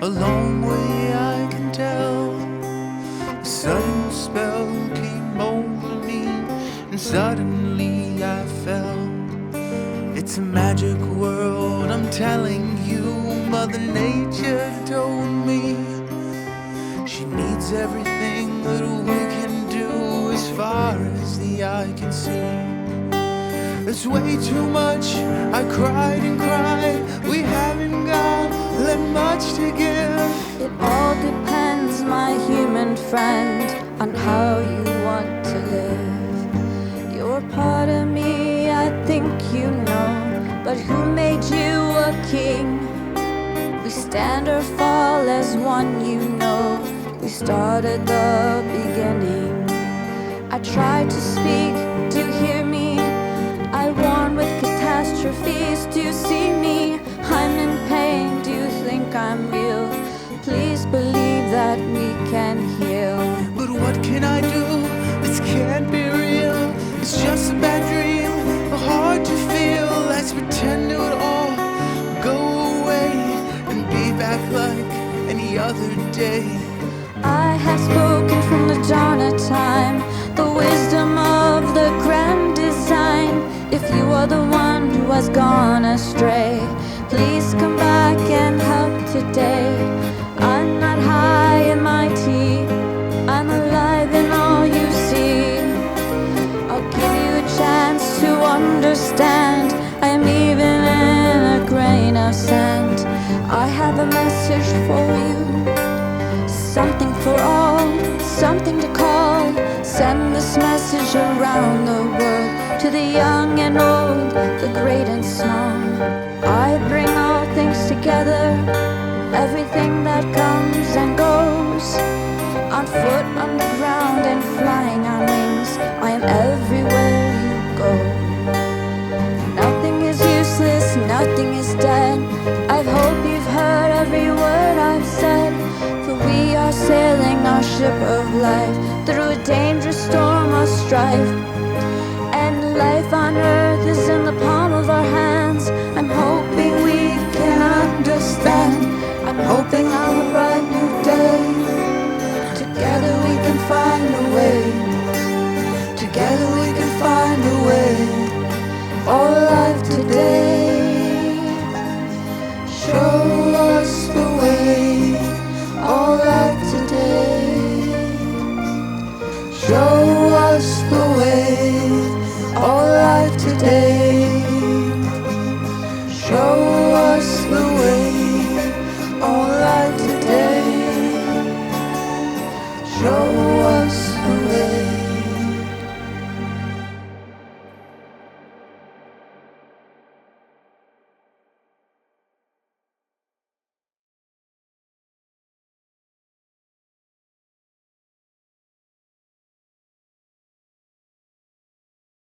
a long way I can tell. A sudden spell came over me, and suddenly I fell. It's a magic world, I'm telling you. Mother Nature told me she needs everything that we can do as far as the eye can see. It's way too much, I cried and cried. We haven't got that much to give. It all depends, my human friend, on how you want to live. You're part of me, I think you know, but who made you a king? We stand or fall as one, you know. We start at the beginning. I tried to speak, do you hear me? I warn with catastrophes, do you see me? I'm in pain, do you think I'm real? Please believe that we can heal. But what can I do? This can't be real. It's just a bad dream, hard to feel. Let's pretend it would all go away and be back like any other day. I have spoken from the dawn of time, the wisdom of the grand design. If you are the one who has gone astray, please come back and help today. I'm not high and mighty, I'm alive in all you see. I'll give you a chance to understand. I am even in a grain of sand. I have a message for you, something for all, something to call. Send this message around the world, to the young and old, the great and small. I bring all things together, everything that comes and goes, on foot, on the ground, and flying on wings. I am everywhere you go. Nothing is useless, nothing is dead. I hope you've heard every word I've said. For we are sailing our ship of life through a dangerous storm of strife. And life on earth is in the palm of our hands. I'm hoping we can understand. I'm hoping on a bright new day. Together we can find a way. Together we can find a way. All life today, show us the way. All life today, show us the way. All life today, show us the way. All life today, show